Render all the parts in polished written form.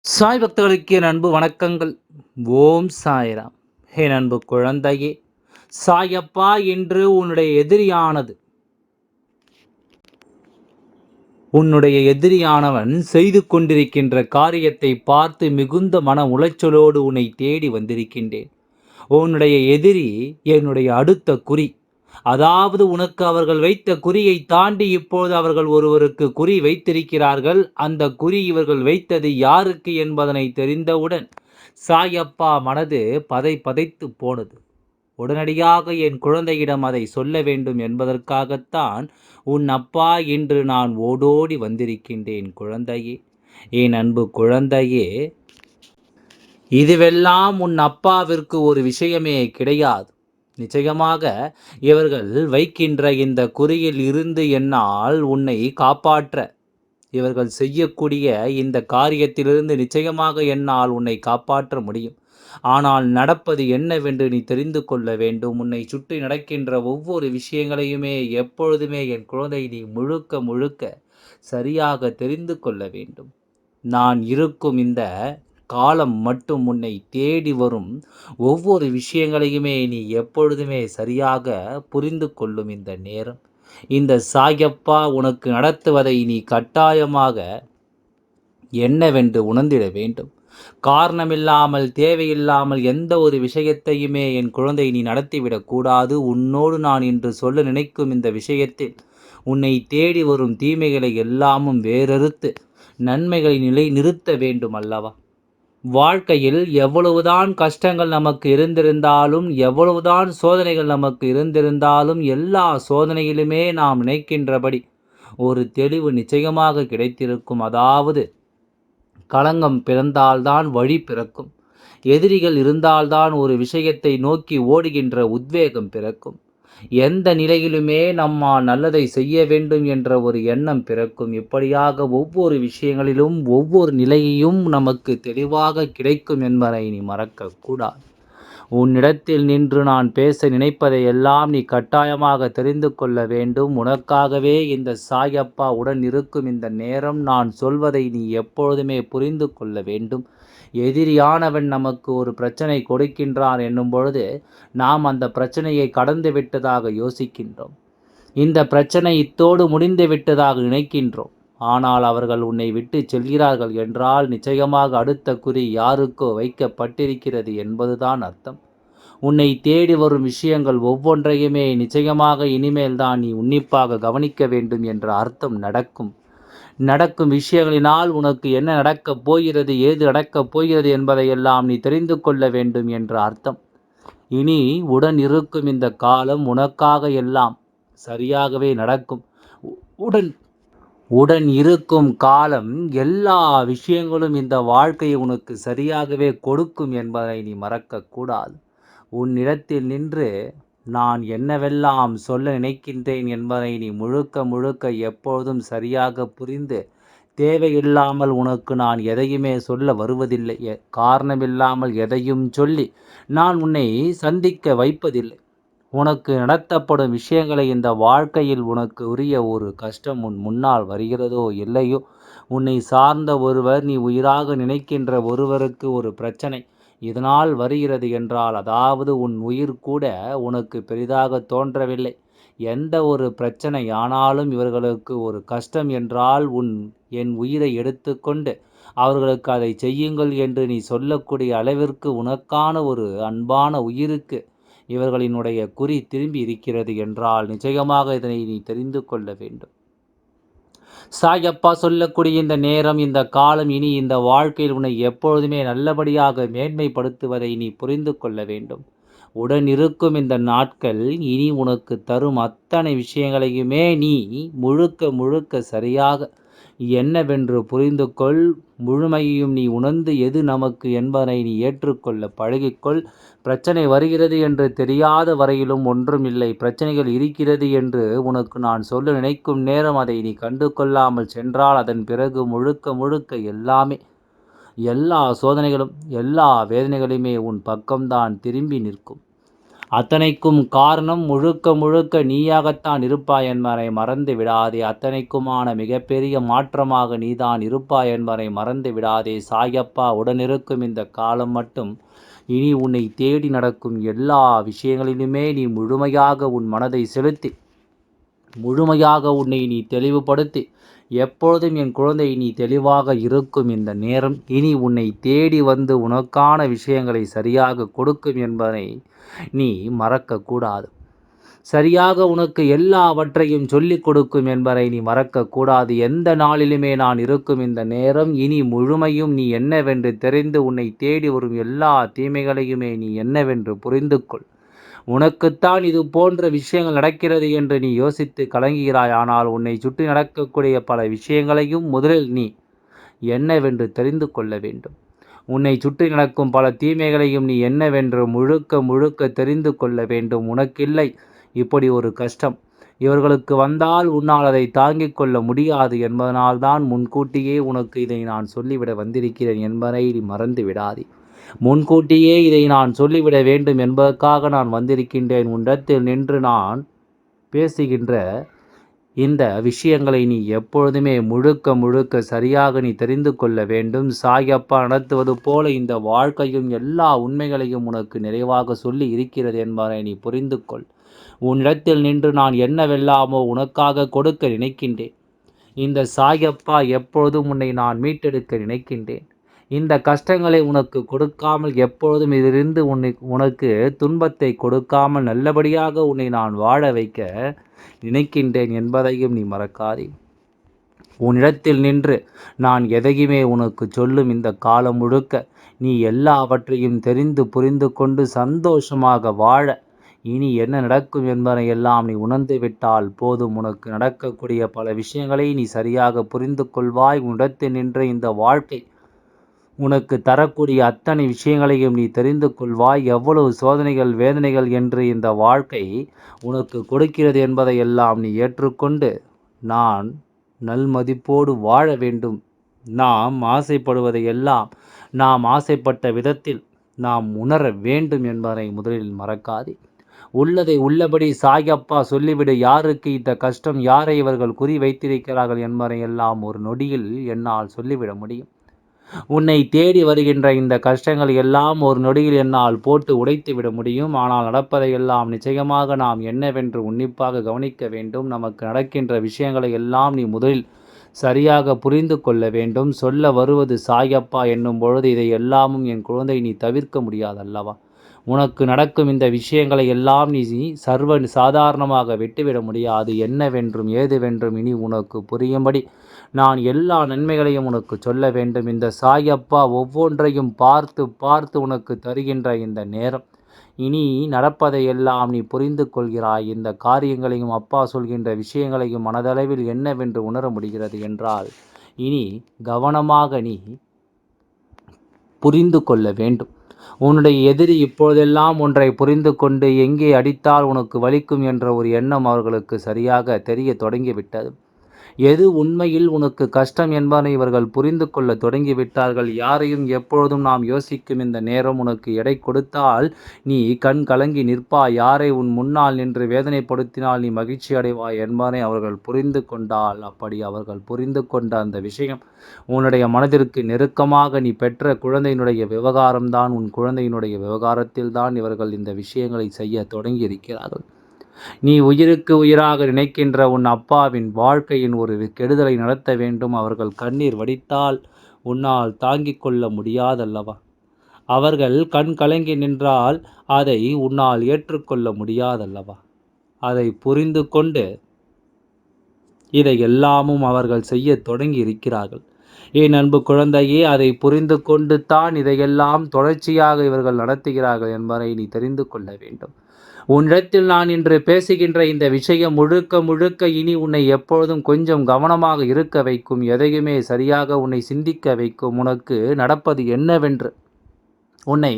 சாய் பக்தர்களுக்கு என் அன்பு வணக்கங்கள். ஓம் சாய்ராம். என் அன்பு குழந்தையே, சாயப்பா என்று உன்னுடைய எதிரியானது உன்னுடைய எதிரியானவன் செய்து கொண்டிருக்கின்ற காரியத்தை பார்த்து மிகுந்த மன உளைச்சலோடு உன்னை தேடி வந்திருக்கின்றேன். உன்னுடைய எதிரி என்னுடைய அடுத்த குறி. அதாவது உனக்கு அவர்கள் வைத்த குறியை தாண்டி இப்போது அவர்கள் ஒருவருக்கு குறி வைத்திருக்கிறார்கள். அந்த குறி இவர்கள் வைத்தது யாருக்கு என்பதனை தெரிந்தவுடன் சாயப்பா மனது பதைத்து போனது. உடனடியாக என் குழந்தையிடம் அதை சொல்ல வேண்டும் என்பதற்காகத்தான் உன் அப்பா இன்று நான் ஓடோடி வந்திருக்கின்றேன் குழந்தையே. என் அன்பு குழந்தையே, இதுவெல்லாம் உன் அப்பாவிற்கு ஒரு விஷயமே கிடையாது. நிச்சயமாக இவர்கள் வைக்கின்ற இந்த குறியில் இருந்து என்னால் உன்னை காப்பாற்ற, இவர்கள் செய்யக்கூடிய இந்த காரியத்திலிருந்து நிச்சயமாக என்னால் உன்னை காப்பாற்ற முடியும். ஆனால் நடப்பது என்னவென்று நீ தெரிந்து கொள்ள வேண்டும். உன்னை சுற்றி நடக்கின்ற ஒவ்வொரு விஷயங்களையுமே எப்பொழுதுமே என் குழந்தை நீ முழுக்க முழுக்க சரியாக தெரிந்து கொள்ள வேண்டும். நான் இருக்கும் இந்த காலம் மட்டும் உன்னை தேடி வரும் ஒவ்வொரு விஷயங்களையுமே நீ எப்பொழுதுமே சரியாக புரிந்து கொள்ளும் இந்த நேரம். இந்த சாயப்பா உனக்கு நடத்துவதை நீ கட்டாயமாக என்னவென்று உணர்ந்திட வேண்டும். காரணமில்லாமல் தேவையில்லாமல் எந்த ஒரு விஷயத்தையுமே என் குழந்தை நீ நடத்திவிடக்கூடாது. உன்னோடு நான் இன்று சொல்ல நினைக்கும் இந்த விஷயத்தில் உன்னை தேடி வரும் தீமைகளை எல்லாமும் வேறறுத்து நன்மைகளை நிலை நிறுத்த வேண்டும் அல்லவா? வாழ்க்கையில் எவ்வளவுதான் கஷ்டங்கள் நமக்கு இருந்திருந்தாலும், எவ்வளவுதான் சோதனைகள் நமக்கு இருந்திருந்தாலும், எல்லா சோதனையிலுமே நாம் நினைக்கின்றபடி ஒரு தெளிவு நிச்சயமாக கிடைத்திருக்கும். அதாவது களங்கம் பிறந்தால்தான் வழி பிறக்கும். எதிரிகள் இருந்தால்தான் ஒரு விஷயத்தை நோக்கி ஓடுகின்ற உத்வேகம் பிறக்கும். எந்த நிலையிலுமே நம்மால் நல்லதை செய்ய வேண்டும் என்ற ஒரு எண்ணம் பிறக்கும். இப்படியாக ஒவ்வொரு விஷயங்களிலும் ஒவ்வொரு நிலையையும் நமக்கு தெளிவாக கிடைக்கும் என்பதை நீ மறக்கக்கூடாது. உன்னிடத்தில் நின்று நான் பேச நினைப்பதை எல்லாம் நீ கட்டாயமாக தெரிந்து கொள்ள வேண்டும். உனக்காகவே இந்த சாயப்பா உடன் இருக்கும் இந்த நேரம் நான் சொல்வதை நீ எப்பொழுதுமே புரிந்து கொள்ள வேண்டும். எதிரியானவன் நமக்கு ஒரு பிரச்சனை கொடுக்கின்றான் என்னும் பொழுது நாம் அந்த பிரச்சனையை கடந்து விட்டதாக யோசிக்கின்றோம். இந்த பிரச்சனை இத்தோடு முடிந்து விட்டதாக நினைக்கின்றோம். ஆனால் அவர்கள் உன்னை விட்டு செல்கிறார்கள் என்றால் நிச்சயமாக அடுத்த குறி யாருக்கோ வைக்கப்பட்டிருக்கிறது என்பதுதான் அர்த்தம். உன்னை தேடி வரும் விஷயங்கள் ஒவ்வொன்றையுமே நிச்சயமாக இனிமேல் தான் நீ உன்னிப்பாக கவனிக்க வேண்டும் என்ற அர்த்தம் நடக்கும் விஷயங்களினால் உனக்கு என்ன நடக்கப் போகிறது, ஏது நடக்கப் போகிறது என்பதையெல்லாம் நீ தெரிந்து கொள்ள வேண்டும் என்ற அர்த்தம். இனி உடன் இருக்கும் இந்த காலம் உனக்காக எல்லாம் சரியாகவே நடக்கும். உடன் உடன் இருக்கும் காலம் எல்லா விஷயங்களும் இந்த வாழ்க்கையை உனக்கு சரியாகவே கொடுக்கும் என்பதை நீ மறக்கக்கூடாது. உன்னிடத்தில் நின்று நான் என்னவெல்லாம் சொல்ல நினைக்கின்றேன் என்பதை நீ முழுக்க முழுக்க எப்பொழுதும் சரியாக புரிந்து, தேவையில்லாமல் உனக்கு நான் எதையுமே சொல்ல வருவதில்லை. காரணமில்லாமல் எதையும் சொல்லி நான் உன்னை சந்திக்க வைப்பதில்லை. உனக்கு நடத்தப்படும் விஷயங்களை இந்த வாழ்க்கையில் உனக்கு உரிய ஒரு கஷ்டம் உன் முன்னால் வருகிறதோ இல்லையோ, உன்னை சார்ந்த ஒருவர், நீ உயிராக நினைக்கின்ற ஒருவருக்கு ஒரு பிரச்சனை இதனால் வருகிறது என்றால், அதாவது உன் உயிர் கூட உனக்கு பெரிதாக தோன்றவில்லை. எந்த ஒரு பிரச்சனை ஆனாலும் இவர்களுக்கு ஒரு கஷ்டம் என்றால் என் உயிரை எடுத்துக்கொண்டு அவர்களுக்கு அதை செய்யுங்கள் என்று நீ சொல்லக்கூடிய அளவிற்கு உனக்கான ஒரு அன்பான உயிருக்கு இவர்களினுடைய குறி திரும்பி இருக்கிறது என்றால் நிச்சயமாக இதனை நீ தெரிந்து கொள்ள வேண்டும். சாயப்பா சொல்லக்கூடிய இந்த நேரம், இந்த காலம், இனி இந்த வாழ்க்கையில் உன்னை எப்பொழுதுமே நல்லபடியாக மேன்மைப்படுத்துவதை நீ புரிந்து கொள்ள வேண்டும். உடன் இருக்கும் இந்த நாட்கள் இனி உனக்கு தரும் அத்தனை விஷயங்களையுமே நீ முழுக்க முழுக்க சரியாக என்னவென்று புரிந்து கொள். முழுமையையும் நீ உணர்ந்து எது நமக்கு என்பதனை நீ ஏற்றுக்கொள்ள பழகிக்கொள். பிரச்சனை வருகிறது என்று தெரியாத வரையிலும் ஒன்றுமில்லை. பிரச்சனைகள் இருக்கிறது என்று உனக்கு நான் சொல்ல நினைக்கும் நேரம் அதை நீ கண்டு கொள்ளாமல் சென்றால் அதன் பிறகு முழுக்க முழுக்க எல்லா சோதனைகளும் எல்லா வேதனைகளுமே உன் பக்கம்தான் திரும்பி நிற்கும். அத்தனைக்கும் காரணம் முழுக்க முழுக்க நீயாகத்தான் இருப்பாய் என்பதை மறந்து விடாதே. அத்தனைக்குமான மிகப்பெரிய மாற்றமாக நீதான் இருப்பாய் என்பதை மறந்து விடாதே. சாயப்பா உடனிருக்கும் இந்த காலம் மட்டும் இனி உன்னை தேடி நடக்கும் எல்லா விஷயங்களிலுமே நீ முழுமையாக உன் மனதை செலுத்தி, முழுமையாக உன்னை நீ தெளிவுபடுத்தி, எப்பொழுதும் என் குழந்தை நீ தெளிவாக இருக்கும் இந்த நேரம் இனி உன்னை தேடி வந்து உனக்கான விஷயங்களை சரியாக கொடுக்கும் என்பதை நீ மறக்கக்கூடாது. சரியாக உனக்கு எல்லாவற்றையும் சொல்லிக் கொடுக்கும் என்பதை நீ மறக்கக்கூடாது. எந்த நாளிலுமே நான் இருக்கும் இந்த நேரம் இனி முழுமையும் நீ என்னவென்று தெரிந்து உன்னை தேடி வரும் எல்லா தீமைகளையுமே நீ என்னவென்று புரிந்து கொள். உனக்குத்தான் இது போன்ற விஷயங்கள் நடக்கிறது என்று நீ யோசித்து கலங்குகிறாய். ஆனால் உன்னை சுற்றி நடக்கக்கூடிய பல விஷயங்களையும் முதலில் நீ என்னவென்று தெரிந்து கொள்ள வேண்டும். உன்னை சுற்றி நடக்கும் பல தீமைகளையும் நீ என்னவென்று முழுக்க முழுக்க தெரிந்து கொள்ள வேண்டும். உனக்கில்லை இப்படி ஒரு கஷ்டம், இவர்களுக்கு வந்தால் உன்னால் அதை தாங்கிக் கொள்ள முடியாது என்பதனால்தான் முன்கூட்டியே உனக்கு இதை நான் சொல்லிவிட வந்திருக்கிறேன் என்பதை நீ மறந்து விடாதே. முன்கூட்டியே இதை நான் சொல்லிவிட வேண்டும் என்பதற்காக நான் வந்திருக்கின்றேன். உன்னிடத்தில் நின்று நான் பேசுகின்ற இந்த விஷயங்களை நீ எப்பொழுதுமே முழுக்க முழுக்க சரியாக நீ தெரிந்து கொள்ள வேண்டும். சாயப்பா நடத்துவது போல இந்த வாழ்க்கையும் எல்லா உண்மைகளையும் உனக்கு நிறைவாக சொல்லி இருக்கிறது என்பதை நீ புரிந்து கொள். உன்னிடத்தில் நின்று நான் என்னவெல்லாமோ உனக்காக கொடுக்க நினைக்கின்றேன். இந்த சாயப்பா எப்பொழுதும் உன்னை நான் மீட்டெடுக்க நினைக்கின்றேன். இந்த கஷ்டங்களை உனக்கு கொடுக்காமல், எப்பொழுதும் இதிலிருந்து உனக்கு துன்பத்தை கொடுக்காமல் நல்லபடியாக உன்னை நான் வாழ வைக்க நினைக்கின்றேன் என்பதையும் நீ மறக்காதே. உன்னிடத்தில் நின்று நான் எதையுமே உனக்கு சொல்லும் இந்த காலம் முழுக்க நீ எல்லாவற்றையும் தெரிந்து புரிந்து கொண்டு சந்தோஷமாக வாழ இனி என்ன நடக்கும் என்பதை எல்லாம் நீ உணர்ந்து விட்டால் போதும். உனக்கு நடக்கக்கூடிய பல விஷயங்களை நீ சரியாக புரிந்து கொள்வாய். உன்னிடத்தில் நின்று இந்த வாழ்க்கை உனக்கு தரக்கூடிய அத்தனை விஷயங்களையும் நீ தெரிந்து கொள்வாய். எவ்வளவு சோதனைகள் வேதனைகள் என்று இந்த வாழ்க்கை உனக்கு கொடுக்கிறது என்பதை எல்லாம் நீ ஏற்றுக்கொண்டு நான் நல்மதிப்போடு வாழ வேண்டும். நாம் ஆசைப்படுவதை எல்லாம் நாம் ஆசைப்பட்ட விதத்தில் நாம் உணர வேண்டும் என்பதை முதலில் மறக்காதே. உள்ளதை உள்ளபடி சாயப்பா சொல்லிவிடு. யாருக்கு இந்த கஷ்டம், யாரை இவர்கள் குறி வைத்திருக்கிறார்கள் என்பதை எல்லாம் ஒரு நொடியில் என்னால் சொல்லிவிட முடியும். உன்னை தேடி வருகின்ற இந்த கஷ்டங்கள் எல்லாம் ஒரு நொடியில் என்னால் போட்டு உடைத்து விட முடியும். ஆனால் நடப்பதையெல்லாம் நிச்சயமாக நாம் என்னவென்று உன்னிப்பாக கவனிக்க வேண்டும். நமக்கு நடக்கின்ற விஷயங்களை எல்லாம் நீ முதலில் சரியாக புரிந்து கொள்ள வேண்டும். சொல்ல வருவது சாயப்பா என்னும் பொழுது இதை எல்லாமும் என் குழந்தை நீ தவிர்க்க முடியாதல்லவா? உனக்கு நடக்கும் இந்த விஷயங்களை எல்லாம் நீ சர்வ சாதாரணமாக விட்டுவிட முடியாது. என்னவென்றும் ஏதுவென்றும் இனி உனக்கு புரியும்படி நான் எல்லா நன்மைகளையும் உனக்கு சொல்ல வேண்டும். இந்த சாயப்பா ஒவ்வொன்றையும் பார்த்து பார்த்து உனக்கு தருகின்ற இந்த நேரம் இனி நடப்பதையெல்லாம் நீ புரிந்து கொள்கிறாய். இந்த காரியங்களையும் அப்பா சொல்கின்ற விஷயங்களையும் மனதளவில் என்னவென்று உணர முடிகிறது என்றால் இனி கவனமாக நீ புரிந்து கொள்ள வேண்டும். உன்னுடைய எதிரி இப்பொழுதெல்லாம் ஒன்றை புரிந்து கொண்டு எங்கே அடித்தால் உனக்கு வலிக்கும் என்ற ஒரு எண்ணம் அவர்களுக்கு சரியாக தெரிய தொடங்கிவிட்டது. எது உண்மையில் உனக்கு கஷ்டம் என்பதை இவர்கள் புரிந்து கொள்ள தொடங்கிவிட்டார்கள். யாரையும் எப்பொழுதும் நாம் யோசிக்கும் இந்த நேரம் உனக்கு எடை கொடுத்தால் நீ கண் கலங்கி நிற்பாய். யாரை உன் முன்னால் நின்று வேதனைப்படுத்தினால் நீ மகிழ்ச்சி அடைவாய் என்பதை அவர்கள் புரிந்து கொண்டால், அப்படி அவர்கள் புரிந்து கொண்ட அந்த விஷயம் உன்னுடைய மனதிற்கு நெருக்கமாக நீ பெற்ற குழந்தையினுடைய விவகாரம்தான். உன் குழந்தையினுடைய விவகாரத்தில் தான் இவர்கள் இந்த விஷயங்களை செய்ய தொடங்கி இருக்கிறார்கள். நீ உயிருக்கு உயிராக நினைக்கின்ற உன் அப்பாவின் வாழ்க்கையின் ஒரு கெடுதலை நடத்த வேண்டும். அவர்கள் கண்ணீர் வடித்தால் உன்னால் தாங்கிக் கொள்ள முடியாதல்லவா? அவர்கள் கண் கலங்கி நின்றால் அதை உன்னால் ஏற்றுக்கொள்ள முடியாதல்லவா? அதை புரிந்து கொண்டு இதை எல்லாமும் அவர்கள் செய்ய தொடங்கி இருக்கிறார்கள். என் அன்பு குழந்தையே, அதை புரிந்து கொண்டு தான் இதையெல்லாம் தொடர்ச்சியாக இவர்கள் நடத்துகிறார்கள் என்பதை நீ தெரிந்து கொள்ள வேண்டும். உன்னிடத்தில் நான் இன்று பேசுகின்ற இந்த விஷயம் முழுக்க முழுக்க இனி உன்னை எப்பொழுதும் கொஞ்சம் கவனமாக இருக்க வைக்கும். எதையுமே சரியாக உன்னை சிந்திக்க வைக்கும். உனக்கு நடப்பது என்னவென்று உன்னை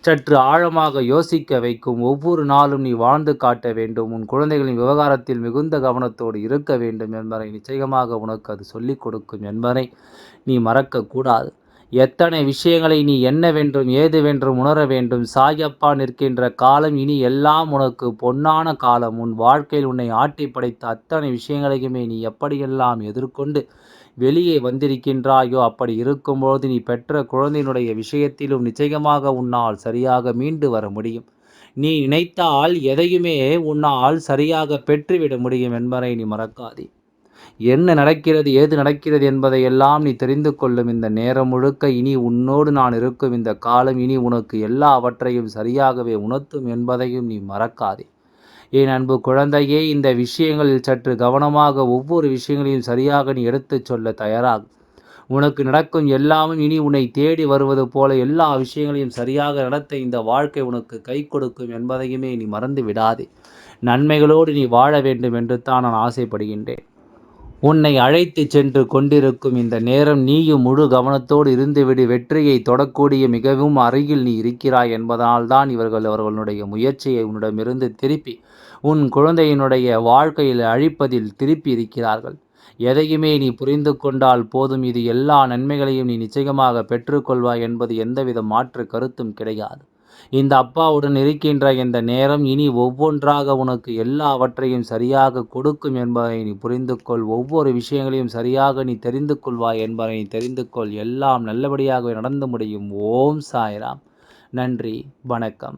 சற்று ஆழமாக யோசிக்க வைக்கும். ஒவ்வொரு நாளும் நீ வாழ்ந்து காட்ட வேண்டும். உன் குழந்தைகளின் விவகாரத்தில் மிகுந்த கவனத்தோடு இருக்க வேண்டும் என்பதை நிச்சயமாக உனக்கு அது சொல்லிக் கொடுக்கும் என்பதை நீ மறக்கக்கூடாது. எத்தனை விஷயங்களை நீ என்னவென்றும் ஏதுவென்றும் உணர வேண்டும். சாயப்பா நிற்கின்ற காலம் இனி எல்லாம் உனக்கு பொன்னான காலம். உன் வாழ்க்கையில் உன்னை ஆட்டி படைத்த அத்தனை விஷயங்களையுமே நீ எப்படியெல்லாம் எதிர்கொண்டு வெளியே வந்திருக்கின்றாயோ, அப்படி இருக்கும்போது நீ பெற்ற குழந்தையினுடைய விஷயத்திலும் நிச்சயமாக உன்னால் சரியாக மீண்டு வர முடியும். நீ நினைத்தால் எதையுமே உன்னால் சரியாக பெற்றுவிட முடியும் என்பதை நீ மறக்காதே. என்ன நடக்கிறது, ஏது நடக்கிறது என்பதையெல்லாம் நீ தெரிந்து கொள்ளும் இந்த நேரம் முழுக்க இனி உன்னோடு நான் இருக்கும் இந்த காலம் இனி உனக்கு எல்லாவற்றையும் சரியாகவே உணர்த்தும் என்பதையும் நீ மறக்காதே. என் அன்பு குழந்தையே, இந்த விஷயங்களில் சற்று கவனமாக ஒவ்வொரு விஷயங்களையும் சரியாக நீ எடுத்துச் சொல்ல தயாராகும். உனக்கு நடக்கும் எல்லாமும் இனி உன்னை தேடி வருவது போல எல்லா விஷயங்களையும் சரியாக நடத்த இந்த வாழ்க்கை உனக்கு கை கொடுக்கும் என்பதையுமே நீ மறந்து விடாதே. நன்மைகளோடு நீ வாழ வேண்டும் என்று தான் நான் ஆசைப்படுகின்றேன். உன்னை அழைத்து சென்று கொண்டிருக்கும் இந்த நேரம் நீயும் முழு கவனத்தோடு இருந்துவிடு. வெற்றியை தொடக்கூடிய மிகவும் அருகில் நீ இருக்கிறாய் என்பதனால்தான் இவர்கள் அவர்களுடைய முயற்சியை உன்னிடமிருந்து திருப்பி உன் குழந்தையினுடைய வாழ்க்கையில் அழிப்பதில் திருப்பி இருக்கிறார்கள். எதையுமே நீ புரிந்து கொண்டால் போதும், இது எல்லா நன்மைகளையும் நீ நிச்சயமாக பெற்றுக்கொள்வாய் என்பது எந்தவித மாற்று கருத்தும் கிடையாது. இந்த அப்பாவுடன் இருக்கின்ற இந்த நேரம் இனி ஒவ்வொன்றாக உனக்கு எல்லாவற்றையும் சரியாக கொடுக்கும் என்பதை நீ புரிந்து கொள். ஒவ்வொரு விஷயங்களையும் சரியாக நீ தெரிந்து கொள்வாய் என்பதை நீ தெரிந்து கொள். எல்லாம் நல்லபடியாக நடந்து முடியும். ஓம் சாய்ராம். நன்றி, வணக்கம்.